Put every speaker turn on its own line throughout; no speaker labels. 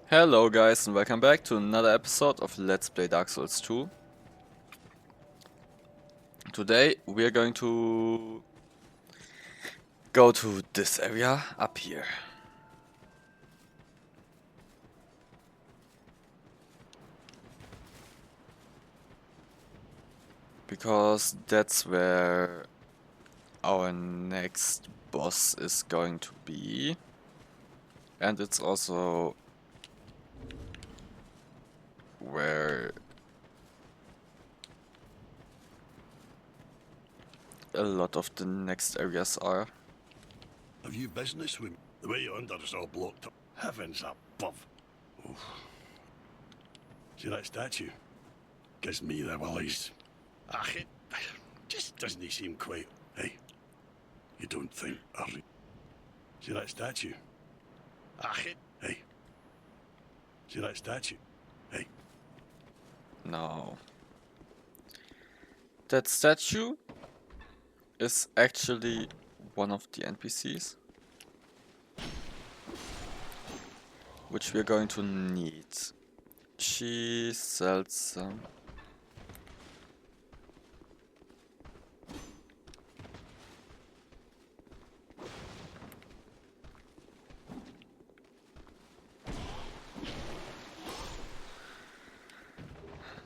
Hello guys and welcome back to another episode of Let's Play Dark Souls 2. Today we are going to go to this area up here. Because that's where our next boss is going to be. And it's also where a lot of the next areas are.
Have you business with me? The way you're under is all blocked up. Heavens above. Oof. See that statue? Gives me the willies. It just doesn't seem quite... Hey, you don't think... See that statue? Hey. See that statue? Hey.
No. That statue is actually one of the NPCs, which we're going to need. She sells some.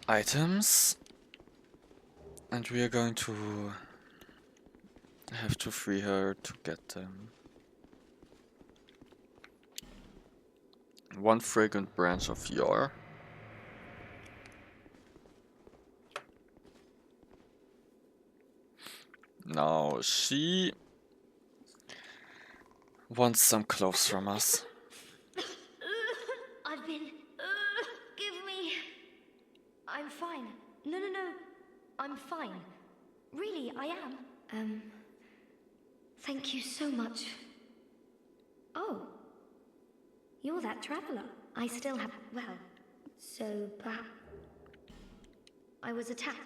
Items. And we are going to have to free her to get them. One fragrant branch of yore. Now she wants some clothes from us.
I've been... give me... I'm fine. No. I'm fine. Really, I am. Thank you so much. Oh. You're that traveler. I still have... Well, so perhaps... I was attacked.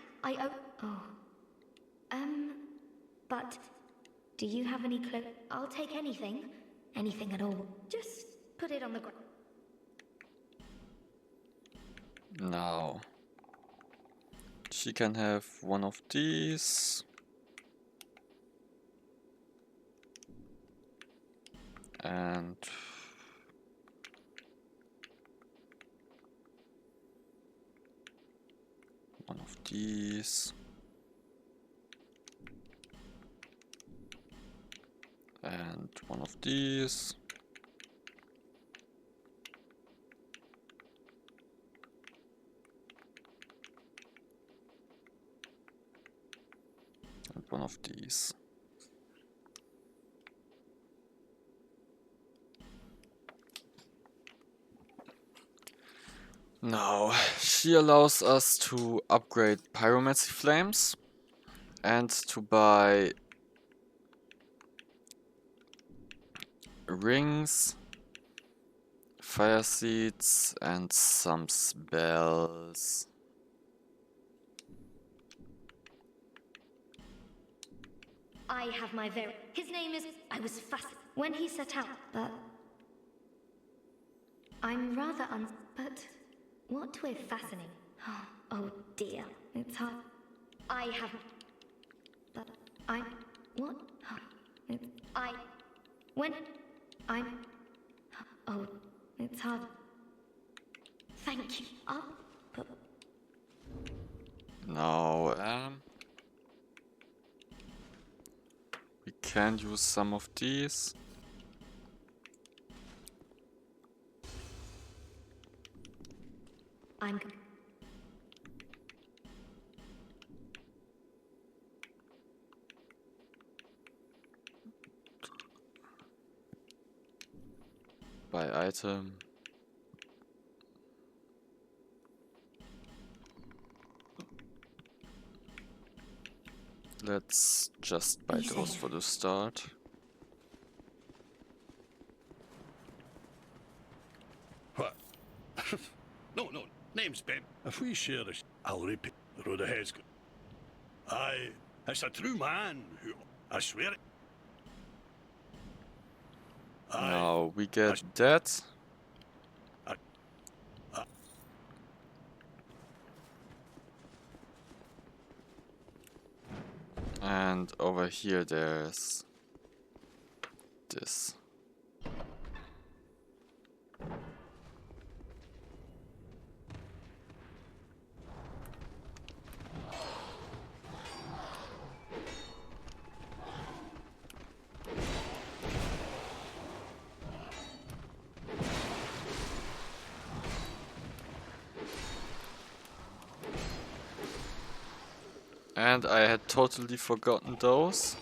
Oh. But... Do you have any clothes? I'll take anything. Anything at all. Just put it on the ground.
Now she can have one of these. And one of these. And one of these. And one of these. Now, she allows us to upgrade pyromancy flames and to buy rings, fire seeds, and some spells.
I have my very... His name is... I was fascinated when he set out, but... I'm rather But... What we're fascinating... Oh dear, it's hard. I have... But... What? When... Oh, it's hard. Thank you. But...
Now, we can use some of these. Buy item. Let's just buy those for the start.
What? No. Name's Ben. If we share this, I'll repay the road ahead's good. Aye, it's a true man who... I swear it.
Now we get that. over here there's this. And I had totally forgotten those.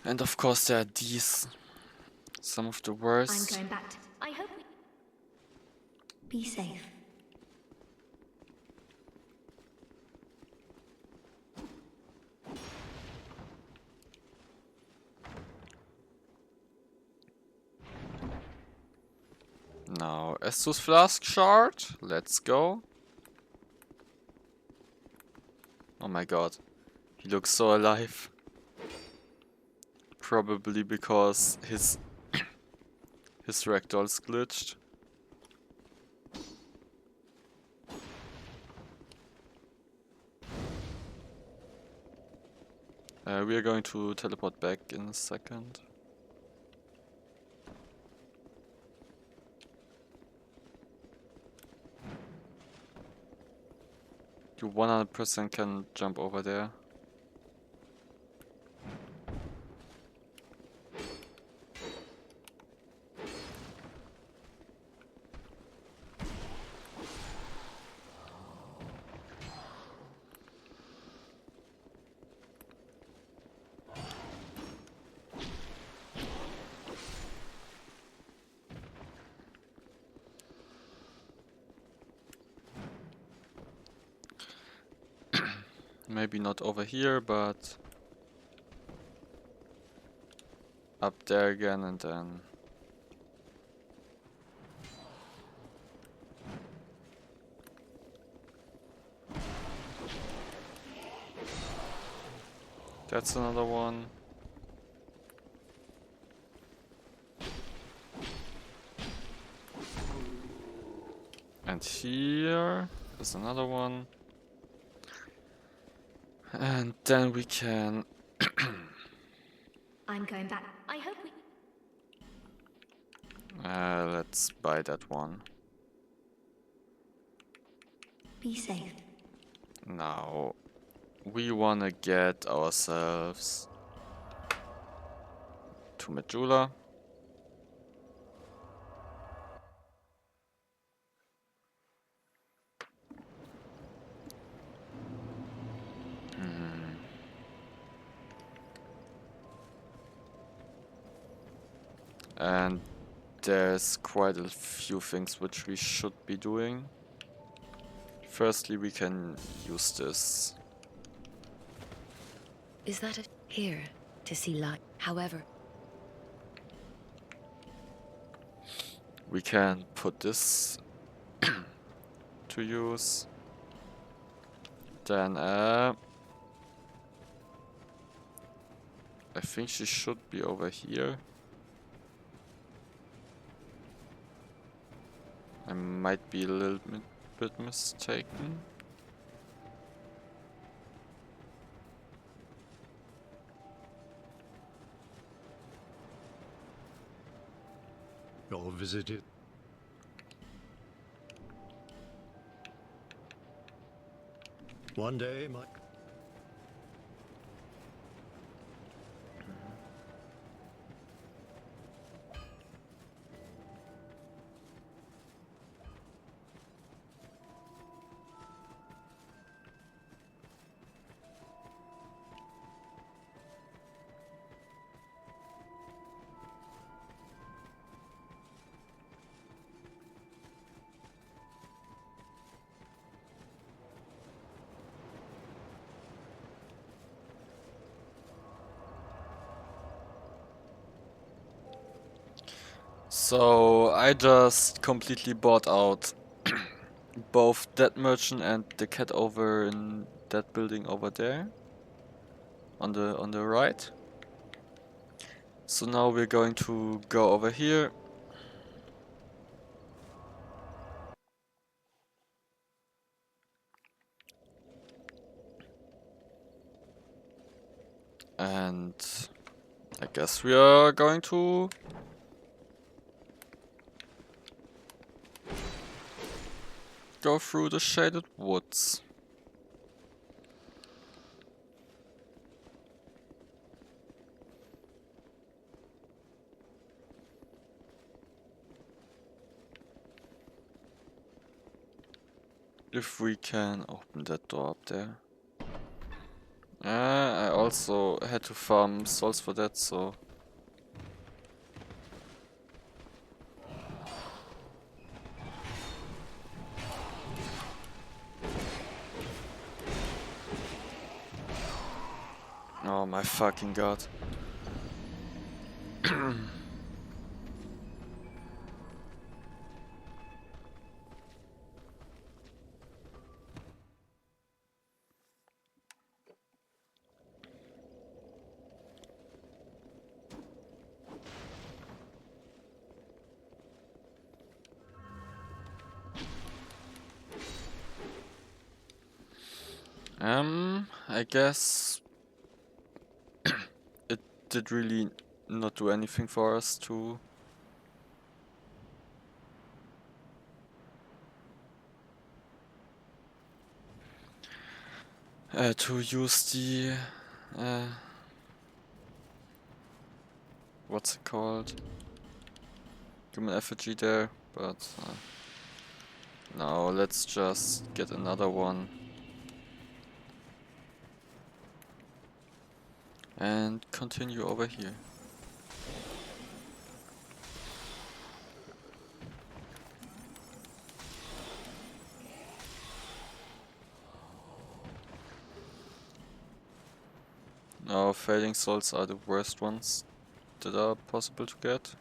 And of course there are these. Some of the
I'm
worst.
going back to... I hope we... Be safe.
Now, Estus Flask Shard. Let's go. Oh my god. He looks so alive. Probably because his ragdoll's glitched. We are going to teleport back in a second. You 100% can jump over there. Maybe not over here, but up there again and then... That's another one. And here is another one. And then we can...
I'm going back. I hope we...
let's buy that one.
Be safe.
Now, we wanna get ourselves to Majula. And there's quite a few things which we should be doing. Firstly, we can use this.
Is that a... Here, to see light. However...
We can put this to use. Then, I think she should be over here. I might be a little bit mistaken.
I'll visit it. One day, my...
So I just completely bought out both that merchant and the cat over in that building over there on the right. So now we're going to go over here. I guess we are going to go through the shaded woods. If we can open that door up there. I also had to farm souls for that, so... Oh my fucking god. I guess it did really not do anything for us to use the what's it called? Human effigy there, but no, let's just get another one. And continue over here. Now, fading souls are the worst ones that are possible to get.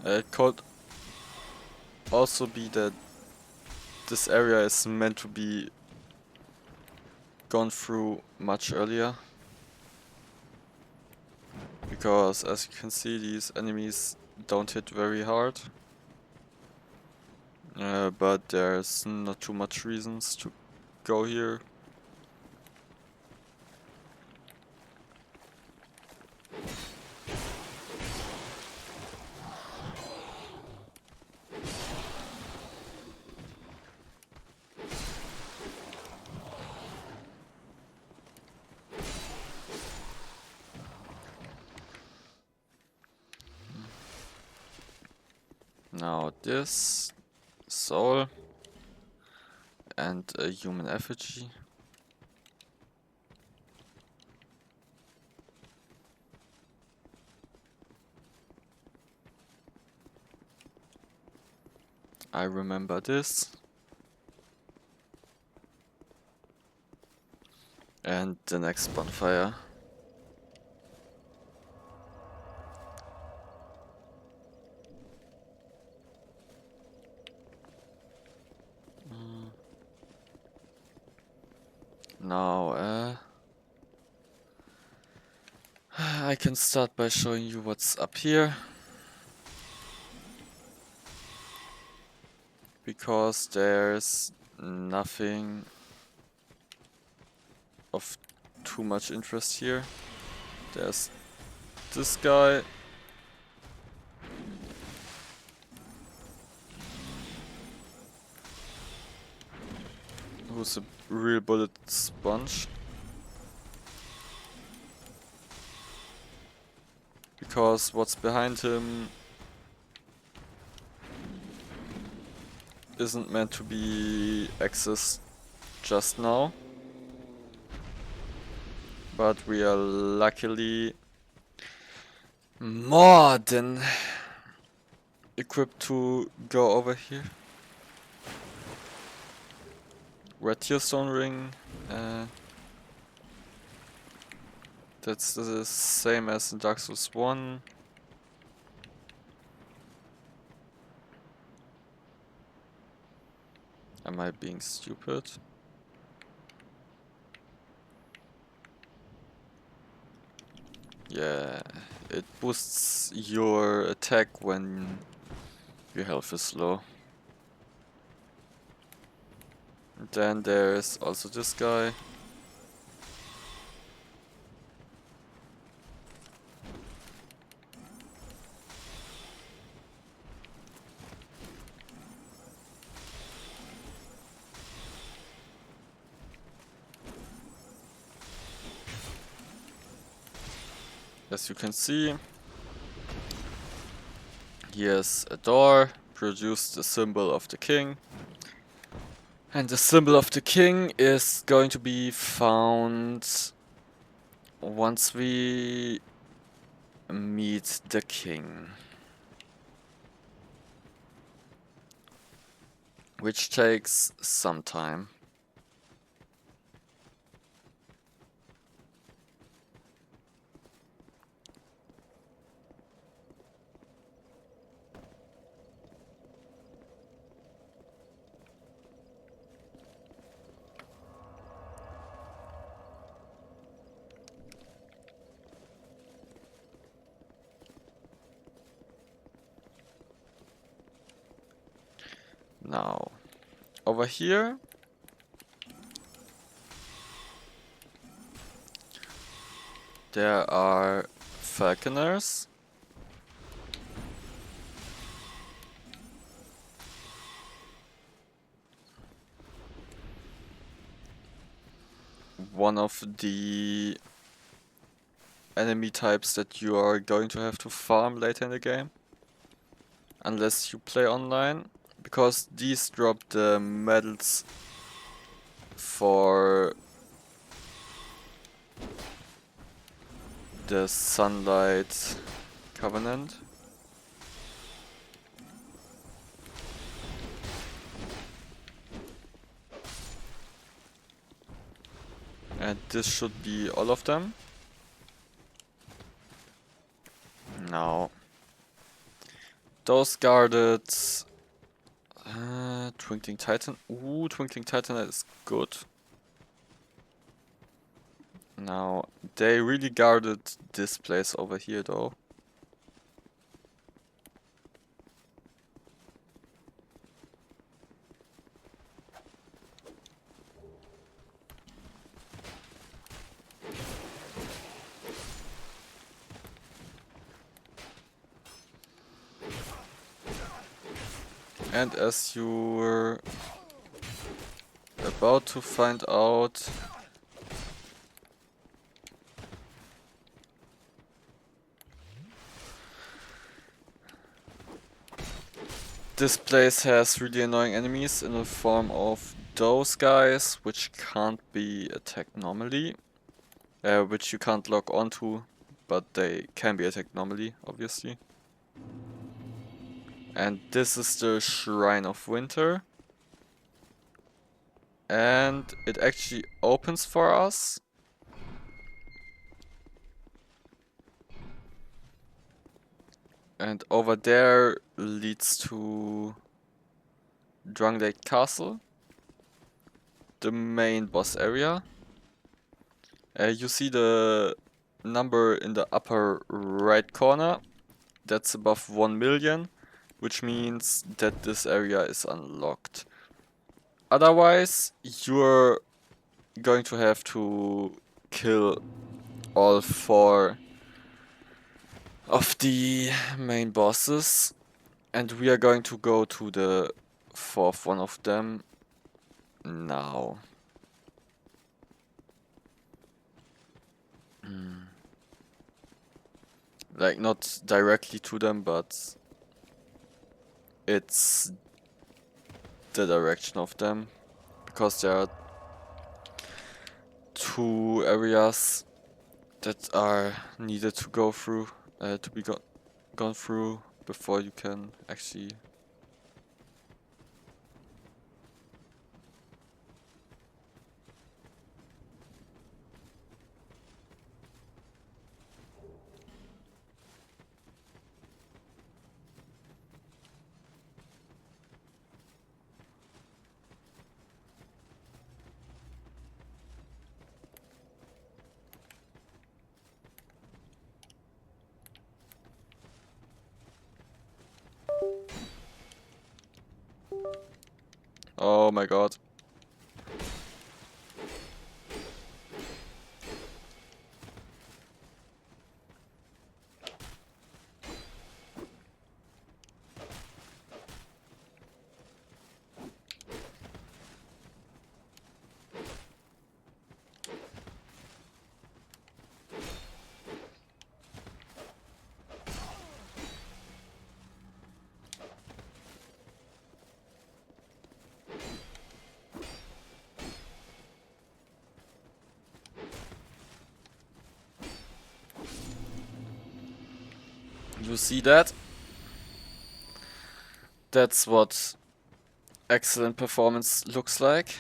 It could also be that this area is meant to be gone through much earlier. Because as you can see, these enemies don't hit very hard. But there's not too much reasons to go here. Now this soul and a human effigy. I remember this. And the next bonfire. Now, I can start by showing you what's up here. Because there's nothing of too much interest here. There's this guy. Who's a real bullet sponge. Because what's behind him isn't meant to be accessed just now. But we are luckily more than equipped to go over here. Red Tearstone ring. That's the same as in Dark Souls 1. Am I being stupid? Yeah, it boosts your attack when your health is low. And then there's also this guy. As you can see, here's a door, produced the symbol of the king. And the symbol of the king is going to be found once we meet the king. Which takes some time. Now, over here, there are falconers. One of the enemy types that you are going to have to farm later in the game, unless you play online, because these drop the medals for the Sunlight Covenant. And this should be all of them. Now, those guarded Twinkling Titan. Ooh, Twinkling Titan is good. Now, they really guarded this place over here though. And as you were about to find out, this place has really annoying enemies in the form of those guys, which can't be attacked normally, which you can't lock onto, but they can be attacked normally, obviously. And this is the Shrine of Winter. And it actually opens for us. And over there leads to Drangleic Castle, the main boss area. You see the number in the upper right corner. That's above 1 million, which means that this area is unlocked. Otherwise, you're going to have to kill all 4 of the main bosses, and we are going to go to the 4th one of them now. Like, not directly to them, but it's the direction of them, because there are 2 areas that are needed to go through, to be gone through before you can actually. Oh my god. You see that? That's what excellent performance looks like.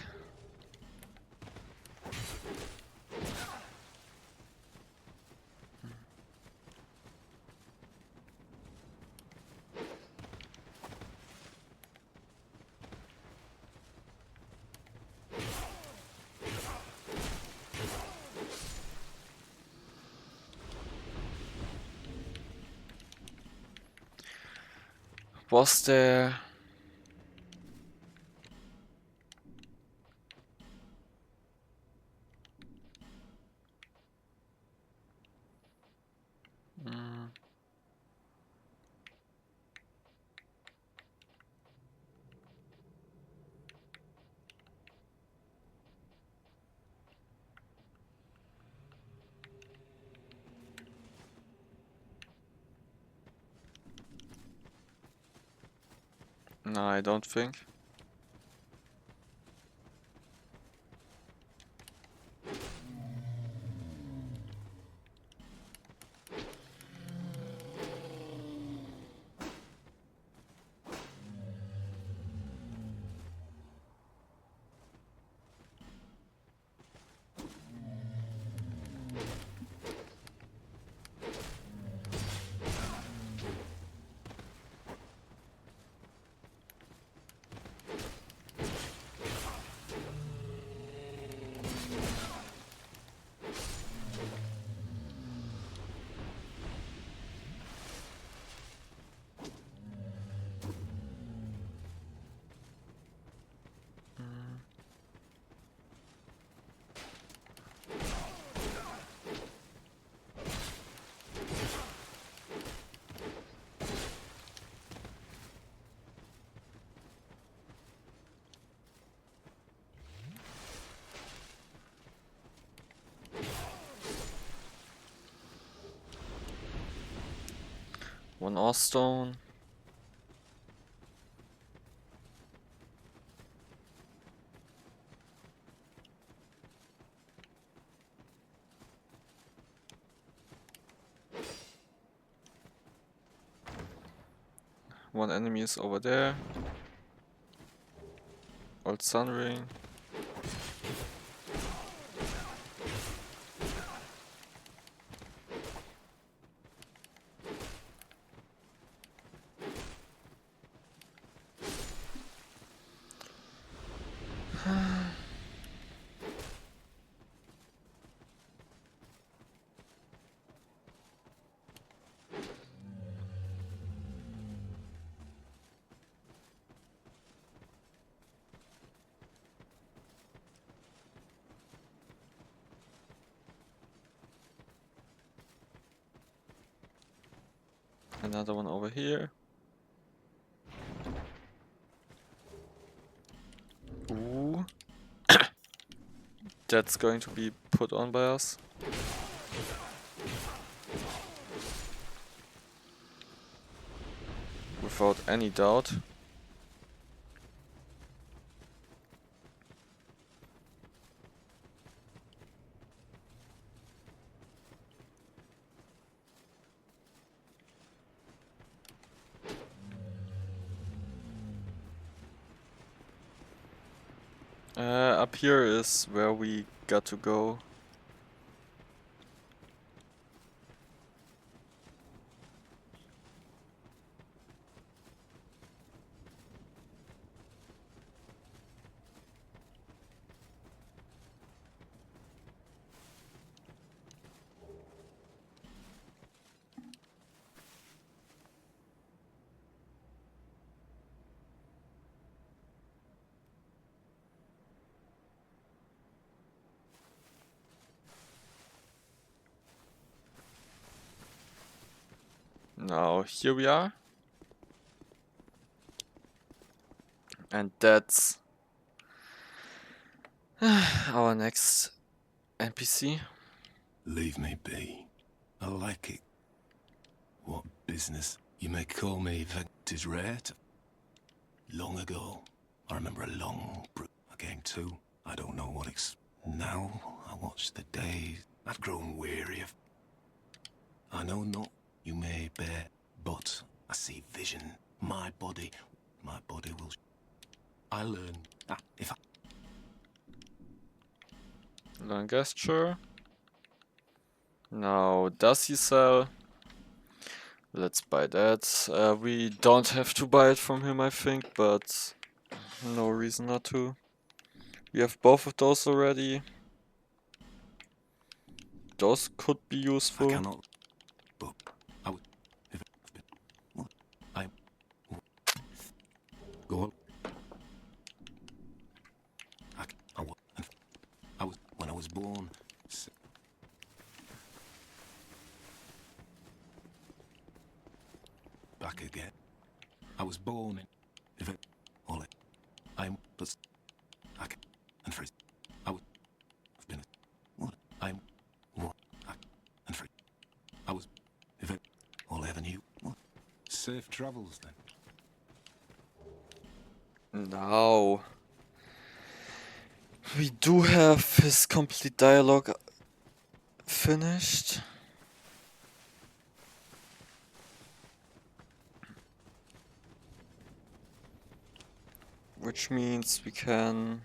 Was there... Mm. No, I don't think. One ore stone. One enemy is over there. Old sun ring. Another one over here. Ooh. That's going to be put on by us. Without any doubt. Up here is where we got to go. Now here we are. And that's our next NPC.
Leave me be. I like it. What business? You may call me Vectis Rare. Long ago, I remember a long I came to. I don't know what now I watch the days. I've grown weary of. I know not you may bear, but I see vision. My body will. I learn. If I.
Learn gesture. Now, does he sell? Let's buy that. We don't have to buy it from him, I think, but no reason not to. We have both of those already. Those could be useful.
I cannot. But I would. If I've been. What? I. Go on. I was when I was born. Back again. I was born in. If it. All it. I'm. But. I can. And free. I would. I've been. What? I'm. What? And free. I was. If it. All I ever knew. What? Safe travels then.
Now. We do have his complete dialogue finished. Which means we can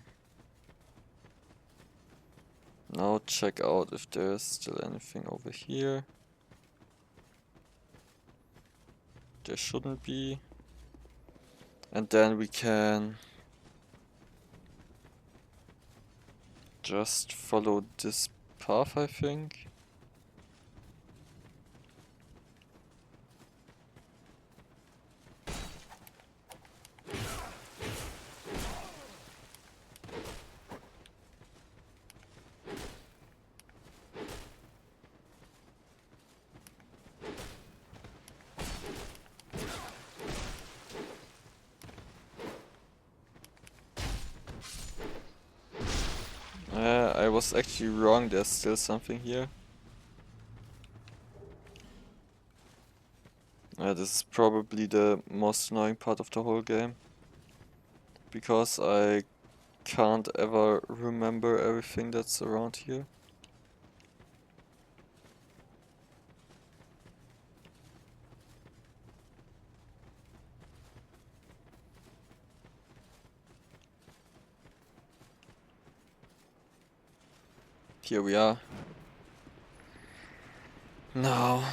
now check out if there's still anything over here. There shouldn't be. And then we can just follow this path, I think. I was actually wrong, there's still something here. This is probably the most annoying part of the whole game. Because I can't ever remember everything that's around here. Here we are. Now.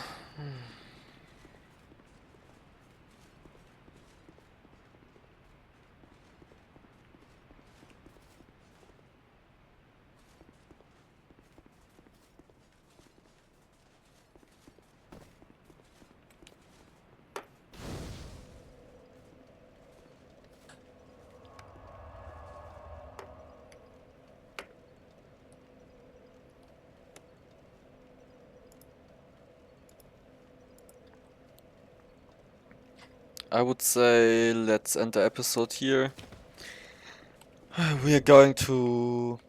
I would say let's end the episode here. We are going to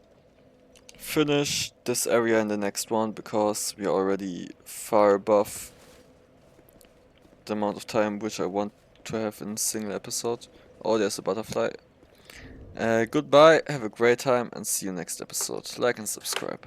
finish this area in the next one because we are already far above the amount of time which I want to have in a single episode. Oh, there's a butterfly. Goodbye, have a great time and see you next episode. Like and subscribe.